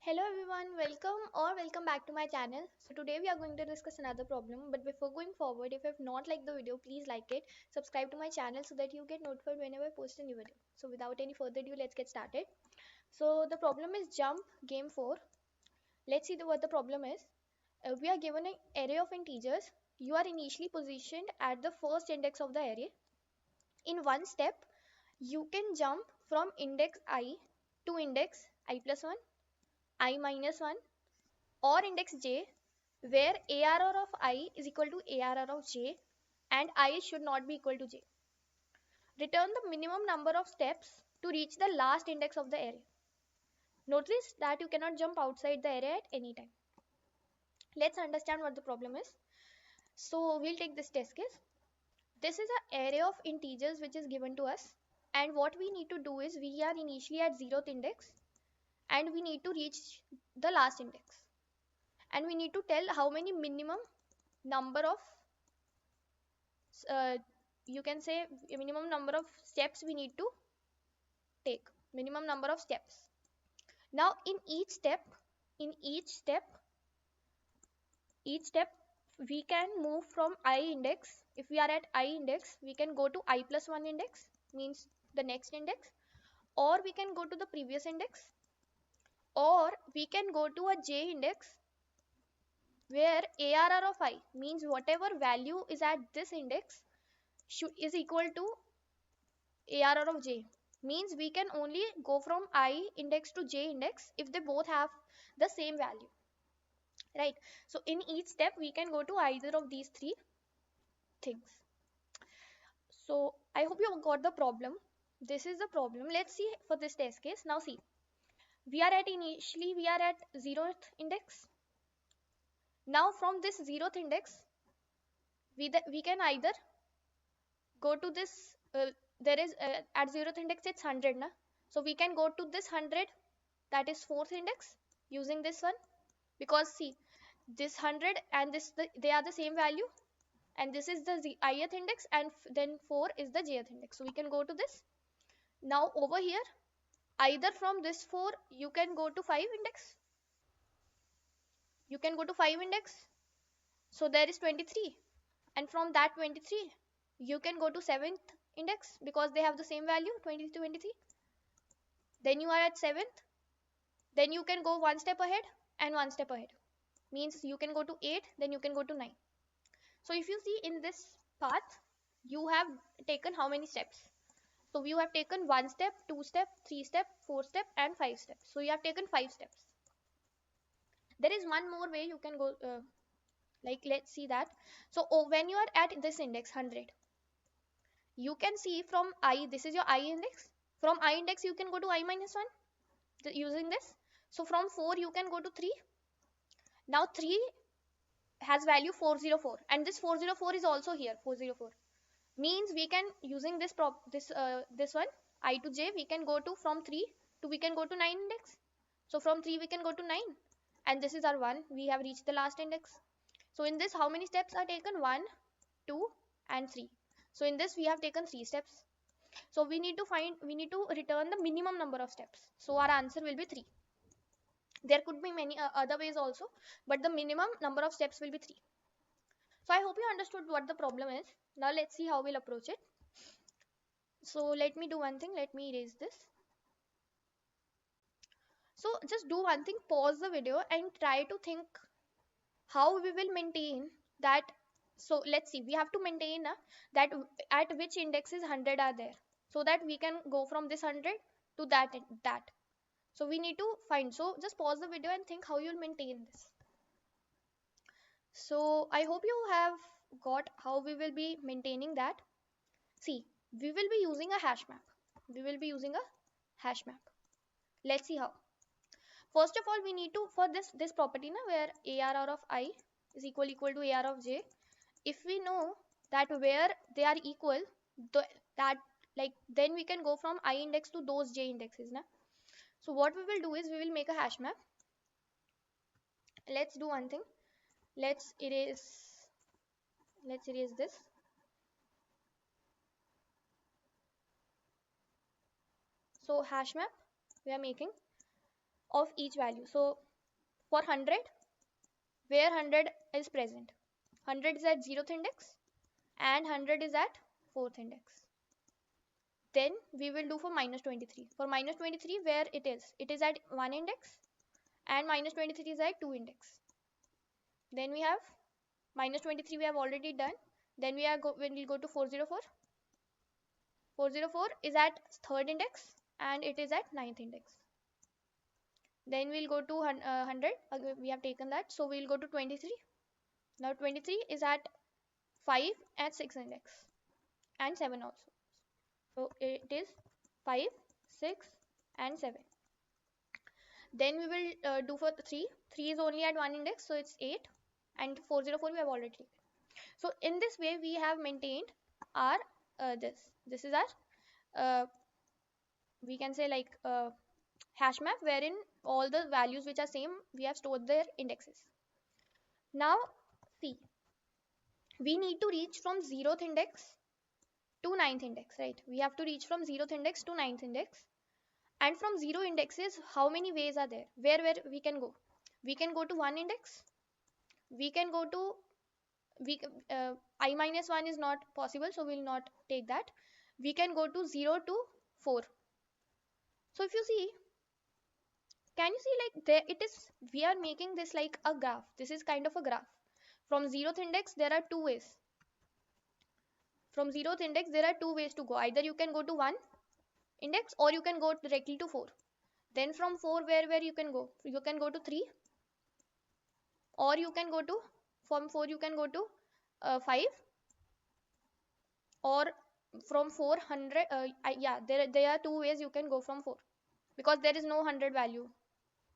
Hello everyone, welcome back to my channel. So today we are going to discuss another problem, but before going forward, if you have not liked the video, please like it, subscribe to my channel so that you get notified whenever I post a new video. So without any further ado, let's get started. So the problem is jump game 4. Let's see what the problem is. We are given an array of integers. You are initially positioned at the first index of the array. In one step, you can jump from index I to index I plus 1, I minus 1 or index j, where ARR of I is equal to ARR of j and I should not be equal to j. Return the minimum number of steps to reach the last index of the array. Notice that you cannot jump outside the array at any time. Let's understand what the problem is. So we'll take this test case. This is an array of integers which is given to us, and what we need to do is we are initially at 0th index and we need to reach the last index, and we need to tell how many minimum number of uh, you can say minimum number of steps we need to take, minimum number of steps. Now in each step we can move from I index. If we are at I index, we can go to I plus 1 index, means the next index, or we can go to the previous index, or we can go to a j index, where ARR of I means whatever value is at this index is equal to ARR of j, means we can only go from I index to j index if they both have the same value, right? So in each step we can go to either of these three things. So I hope you got the problem. This is the problem. Let's see for this test case. Now see, we are at 0th index. Now from this 0th index we can either go to this there is at 0th index it's 100 na, so we can go to this 100, that is 4th index, using this one, because see, this 100 and they are the same value, and this is the ith index, and then 4 is the jth index, so we can go to this. Now over here, either from this 4 you can go to 5 index, so there is 23, and from that 23 you can go to 7th index because they have the same value, 20 to 23. Then you are at 7th, then you can go one step ahead and one step ahead, means you can go to 8, then you can go to 9. So if you see in this path, you have taken how many steps? So you have taken 1 step, 2 step, 3 step, 4 step and 5 steps. So you have taken 5 steps. There is one more way you can go, like let's see that. So when you are at this index 100, you can see from I, this is your I index. From I index you can go to I minus 1 using this. So from 4 you can go to 3. Now 3 has value 404, and this 404 is also here 404, means we can, using this one I to j, we can go to from 3 to we can go to 9 index. So from 3 we can go to 9, and this is our 1, we have reached the last index. So in this how many steps are taken? 1, 2 and 3. So in this we have taken 3 steps. So we need to return the minimum number of steps, so our answer will be 3. There could be many other ways also, but the minimum number of steps will be 3. So I hope you understood what the problem is. Now let's see how we'll approach it. So let me do one thing, let me erase this. So just do one thing, pause the video and try to think how we will maintain that. So let's see, we have to maintain that at which indexes 100 are there, so that we can go from this 100 to that. So we need to find, so just pause the video and think how you'll maintain this. So I hope you have got how we will be maintaining that. See, we will be using a hash map. Let's see how. First of all, we need to, for this property na, where ARR of I is equal to AR of j, if we know that where they are equal, that like then we can go from I index to those j indexes na. So what we will do is we will make a hash map. Let's do one thing. Let's erase this. So hash map we are making. of each value. So for 100, where 100 is present, 100 is at 0th index and 100 is at 4th index. Then we will do for minus 23. For minus 23, where it is at 1 index and minus 23 is at 2 index. Then we have minus 23 we have already done. Then when we go to 404, 404 is at 3rd index and it is at 9th index. Then we'll go to 100, we have taken that, so we'll go to 23. Now 23 is at 5 at 6th index and 7 also. So it is 5, 6 and 7. Then we will do for 3. 3 is only at 1 index, so it's 8, and 404 we have already taken. So in this way we have maintained our this is our we can say like hash map, wherein all the values which are same, we have stored their indexes. Now see, we need to reach from 0th index to 9th index, right? We have to reach from 0th index to 9th index. And from 0 indexes, how many ways are there? Where we can go? We can go to 1 index. We can go to I minus 1 is not possible, so we'll not take that. We can go to 0 to 4. So if you see, can you see like there it is, we are making this like a graph. This is kind of a graph. From 0th index, there are 2 ways. From 0th index, there are 2 ways to go. Either you can go to 1 index or you can go directly to 4. Then from 4, where you can go? You can go to 3, or you can go to, from 4 you can go to 5, or from 400 yeah, there are 2 ways you can go from 4, because there is no 100 value,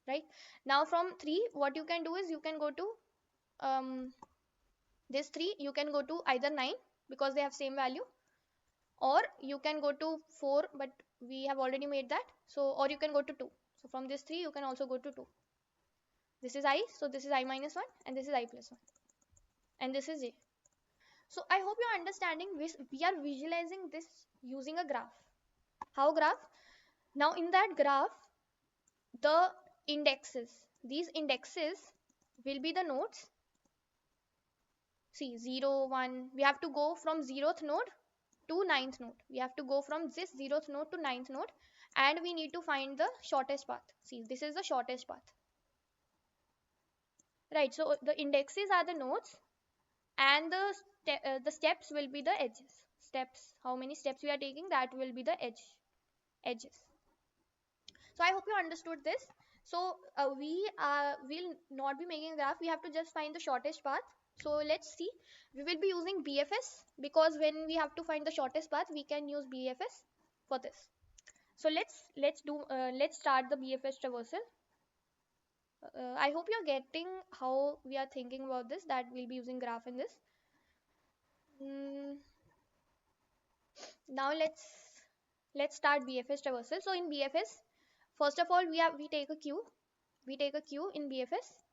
right? Now from 3, what you can do is you can go to this 3, you can go to either 9 because they have same value, or you can go to 4, but we have already made that. So, or you can go to 2. So from this 3 you can also go to 2. This is I, so this is I minus 1 and this is I plus 1 and this is j. So I hope you're understanding this. We are visualizing this using a graph. How graph? Now in that graph, the indexes, these indexes will be the nodes. See, 0, 1, we have to go from 0th node to 9th node. We have to go from this 0th node to 9th node, and we need to find the shortest path. See, this is the shortest path. Right, so the indexes are the nodes and the steps will be the edges. Steps, how many steps we are taking, that will be the edges. So I hope you understood this. So we will not be making a graph. We have to just find the shortest path. So let's see. We will be using BFS, because when we have to find the shortest path, we can use BFS for this. So let's start the BFS traversal. I hope you're getting how we are thinking about this, that we'll be using graph in this. Now let's start BFS traversal. So in BFS, first of all, we take a queue. We take a queue in BFS.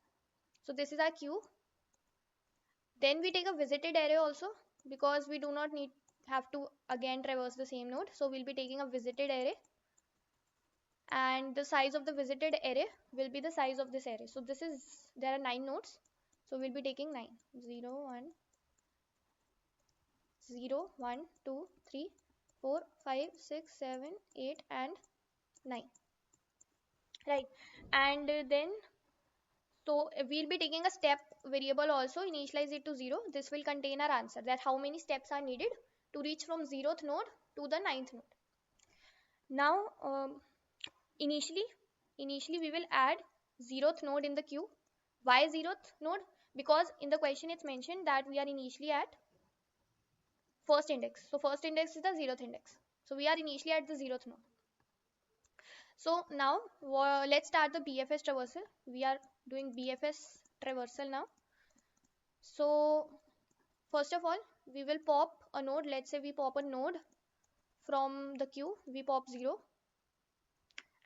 So this is our queue. Then we take a visited array also, because we do not have to again traverse the same node. So we'll be taking a visited array, and the size of the visited array will be the size of this array. So there are 9 nodes, so we'll be taking 9. 0, 1, 0, 1, 2, 3, 4, 5, 6, 7, 8 and 9, right? And then so we'll be taking a step variable also, initialize it to 0. This will contain our answer, that how many steps are needed to reach from 0th node to the 9th node. Now initially we will add 0th node in the queue. Why 0th node? Because in the question it's mentioned that we are initially at first index. So first index is the 0th index. So we are initially at the 0th node. So now let's start the BFS traversal. We are doing BFS traversal now. So first of all, we will pop a node. Let's say we pop a node from the queue. We pop 0.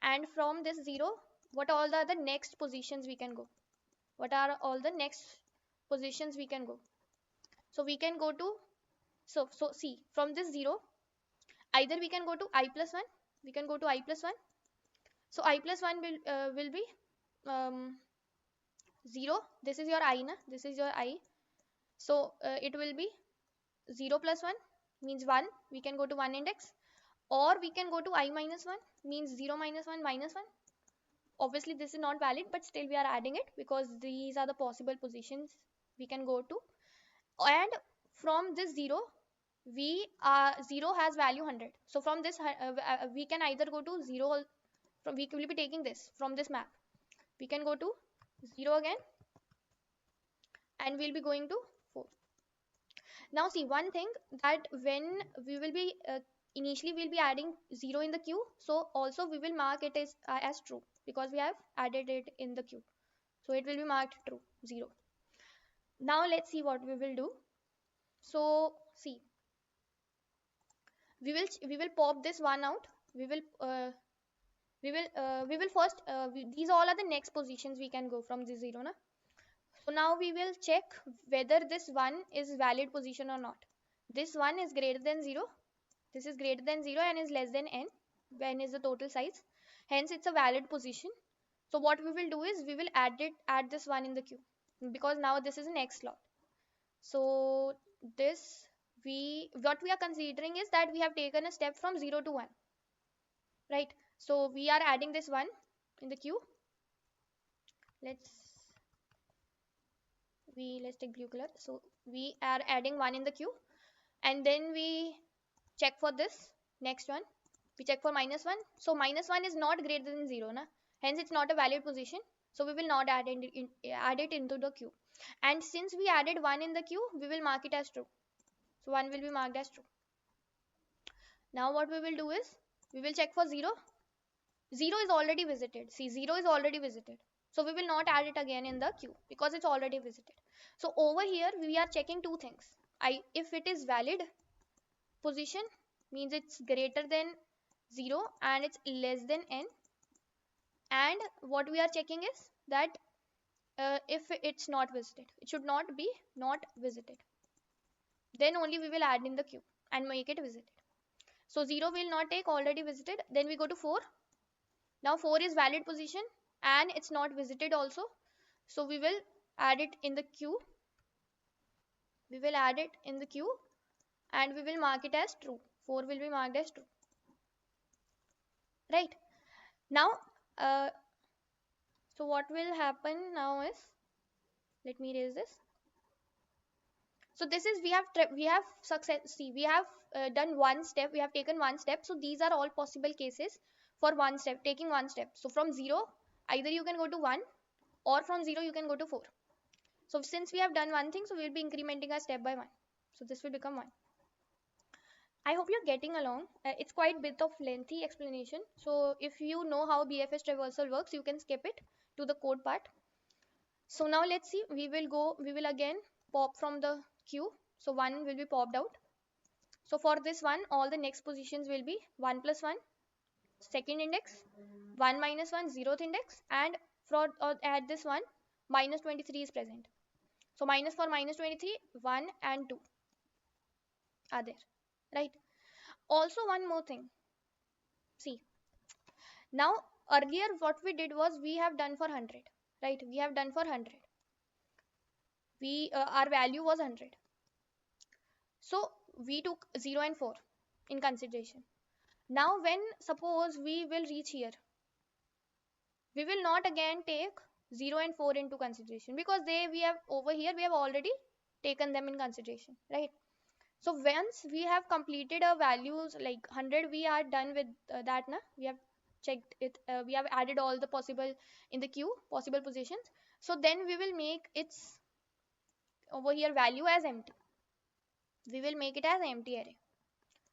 And from this 0, what all are the next positions we can go? What are all the next positions we can go? So we can go to, so see, from this 0, either we can go to I plus 1. We can go to I plus 1. So I plus 1 will be um, 0. This is your I na, this is your I. So it will be 0 plus 1 means 1, we can go to 1 index, or we can go to I minus 1 means 0 minus 1 minus 1. Obviously this is not valid, but still we are adding it because these are the possible positions we can go to. And from this 0, we 0 has value 100. So from this we can either go to 0, from we will be taking this from this map, we can go to 0 again, and we'll be going to 4. Now see one thing, that when we will be initially we'll be adding 0 in the queue, so also we will mark it as true because we have added it in the queue, so it will be marked true 0. Now let's see what we will do. So see, we will pop this one out. We will first these all are the next positions we can go from this 0 na. So now we will check whether this 1 is valid position or not. This 1 is greater than 0, this is greater than 0 and is less than n. N is the total size, hence it's a valid position. So what we will do is we will add this 1 in the queue, because now this is an X slot. So this, what we are considering is that we have taken a step from 0 to 1, right? So we are adding this 1 in the queue. Let's take blue color. So we are adding 1 in the queue, and then we check for this next one. We check for minus 1. So minus 1 is not greater than 0 na, hence it's not a valid position, so we will not add it into the queue. And since we added 1 in the queue, we will mark it as true. So 1 will be marked as true. Now what we will do is we will check for 0. 0 is already visited. See, 0 is already visited, so we will not add it again in the queue because it's already visited. So over here we are checking two things. If it is valid position, means it's greater than 0 and it's less than n. And what we are checking is that if it's not visited, it should not be not visited, then only we will add in the queue and make it visited. So 0 will not take, already visited. Then we go to 4. Now 4 is valid position and it's not visited also, so we will add it in the queue. We will add it in the queue and we will mark it as true. 4 will be marked as true, right? Now so what will happen now is, let me erase this. So this is, we have success. See, we have done one step, we have taken one step. So these are all possible cases for one step, taking one step. So from 0, either you can go to 1, or from 0 you can go to 4. So since we have done one thing, so we will be incrementing our step by 1. So this will become 1. I hope you're getting along. It's quite a bit of lengthy explanation. So if you know how BFS traversal works, you can skip it to the code part. So now let's see, we will again pop from the queue. So 1 will be popped out. So for this one, all the next positions will be 1 plus 1, second index, 1 minus 1, 0th index, and for at this one, minus 23 is present. So minus for minus 23, 1 and 2 are there, right? Also one more thing. See, now earlier what we did was we have done for 100, right? We have done for 100. Our value was 100. So we took 0 and 4 in consideration. Now when suppose we will reach here, we will not again take 0 and 4 into consideration, because we have over here we have already taken them in consideration, right? So once we have completed our values like 100, we are done with that na, we have checked it, we have added all the possible in the queue possible positions. So then we will make its over here value as empty. We will make it as empty array,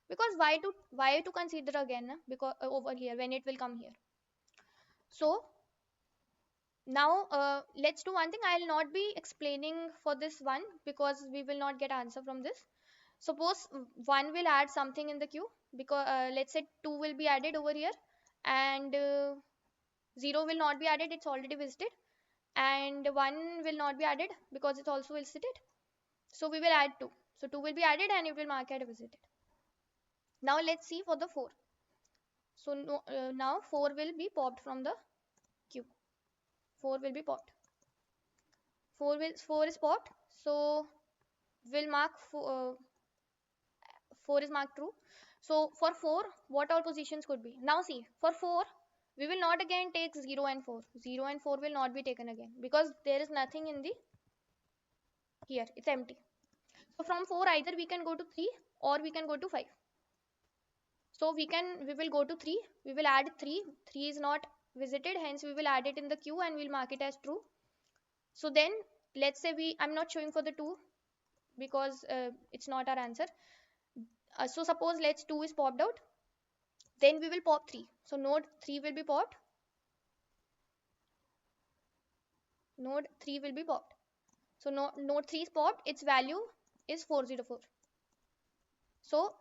because why to consider again na? Because over here when it will come here. So now let's do one thing. I'll not be explaining for this one because we will not get answer from this. Suppose 1 will add something in the queue, because let's say 2 will be added over here, and 0 will not be added, it's already visited, and 1 will not be added because it's also visited. So we will add 2. So 2 will be added and it will mark as visited. Now let's see for the 4. So no, now 4 will be popped from the queue. 4 will be popped. 4 is popped. So we'll mark 4 is marked true. So for 4, what all positions could be? Now see, for 4, we will not again take 0 and 4. 0 and 4 will not be taken again because there is nothing in the here. It's empty. So from 4, either we can go to 3 or we can go to 5. So we will go to 3. We will add 3. 3 is not visited, hence we will add it in the queue and we'll mark it as true. So then let's say I'm not showing for the 2 because it's not our answer. So suppose let's 2 is popped out. Then we will pop 3. So node 3 will be popped. Node 3 will be popped. So node 3 is popped. Its value is 404. So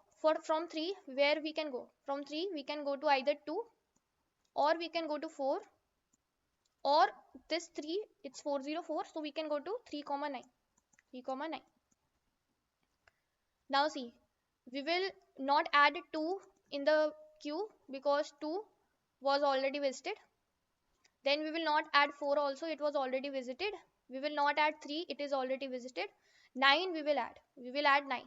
from 3, where we can go? From 3, we can go to either 2 or we can go to 4, or this 3, it's 404. So we can go to 3, 9. 3, 9. Now see, we will not add 2 in the queue because 2 was already visited. Then we will not add 4 also, it was already visited. We will not add 3, it is already visited. 9 we will add. We will add 9.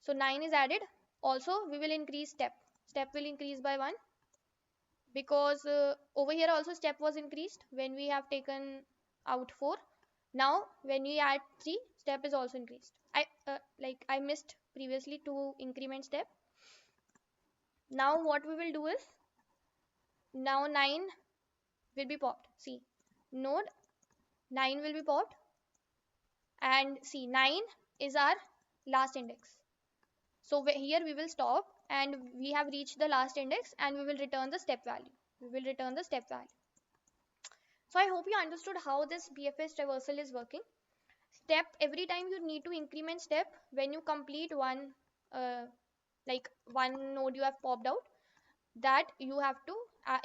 So 9 is added. Also we will increase step. Step will increase by 1 because over here also step was increased when we have taken out 4. Now when we add 3, step is also increased. I missed previously to increment step. Now what we will do is, now 9 will be popped. See, node 9 will be popped, and see, 9 is our last index. So here we will stop and we have reached the last index and we will return the step value. We will return the step value. So I hope you understood how this BFS traversal is working. Step, every time you need to increment step when you complete one one node you have popped out, that you have to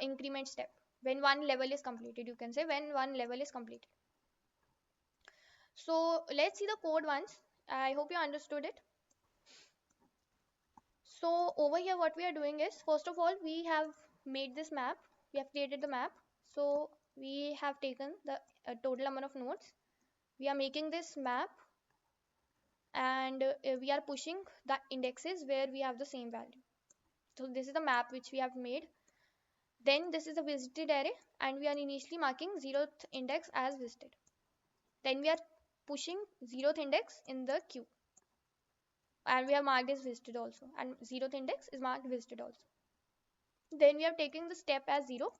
increment step when one level is completed. You can say when one level is completed. So let's see the code once. I hope you understood it. So over here what we are doing is, first of all, we have made this map. We have created the map. So we have taken the total number of nodes. We are making this map and we are pushing the indexes where we have the same value. So this is the map which we have made. Then this is a visited array and we are initially marking 0th index as visited. Then we are pushing 0th index in the queue and we have marked as visited also, and 0th index is marked visited also. Then we are taking the step as 0.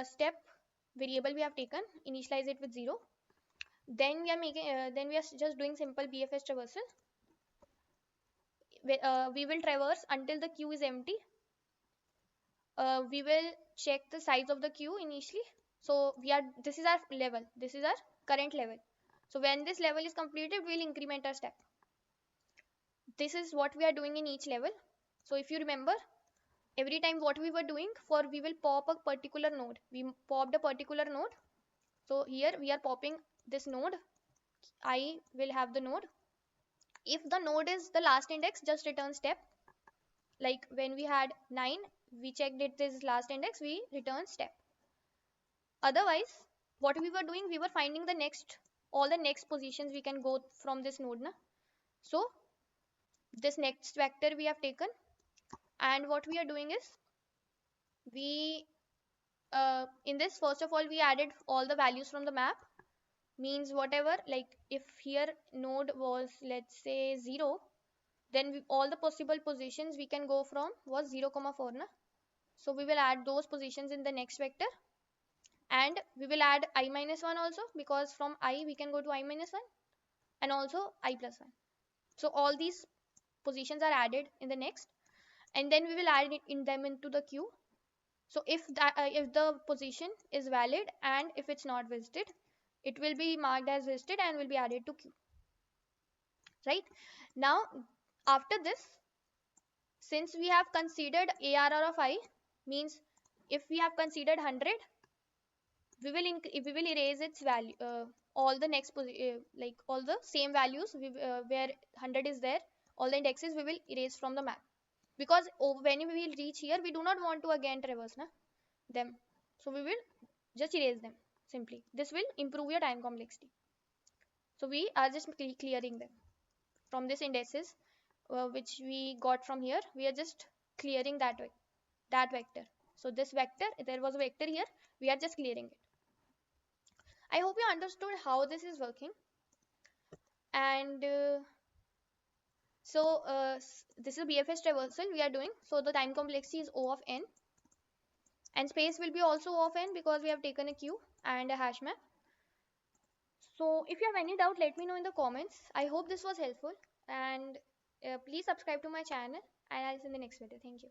Step variable we have taken, initialize it with 0. Then we are just doing simple BFS traversal. We will traverse until the queue is empty. We will check the size of the queue initially. So this is our level, this is our current level. So when this level is completed, we will increment our step. This is what we are doing in each level. So if you remember, every time what we were doing, we will pop a particular node. We popped a particular node. So here we are popping this node. I will have the node. If the node is the last index, just return step. Like when we had 9, we checked it is last index, we return step. Otherwise, what we were doing, we were finding all the next positions we can go from this node. So this next vector we have taken, and what we are doing is, we in this, first of all, we added all the values from the map. Means whatever, like if here node was, let's say 0, then all the possible positions we can go from was 0, 4. So we will add those positions in the next vector, and we will add I minus 1 also, because from I we can go to I minus 1 and also I plus 1. So all these positions are added in the next, and then we will add them into the queue. So if the position is valid and if it's not visited, it will be marked as visited and will be added to queue. Right? Now after this, since we have considered ARR of I, means if we have considered 100, we will erase its value, all the next like all the same values where 100 is there, all the indexes we will erase from the map. because when we will reach here, we do not want to again traverse them. So we will just erase them simply. This will improve your time complexity. So we are just clearing them from this indices which we got from here. We are just clearing that vector. So this vector, there was a vector here, we are just clearing it. I hope you understood how this is working. And this is BFS traversal we are doing. So the time complexity is O of n, and space will be also O of n because we have taken a queue and a hash map. So if you have any doubt, let me know in the comments. I hope this was helpful, and please subscribe to my channel, and I'll see you in the next video. Thank you.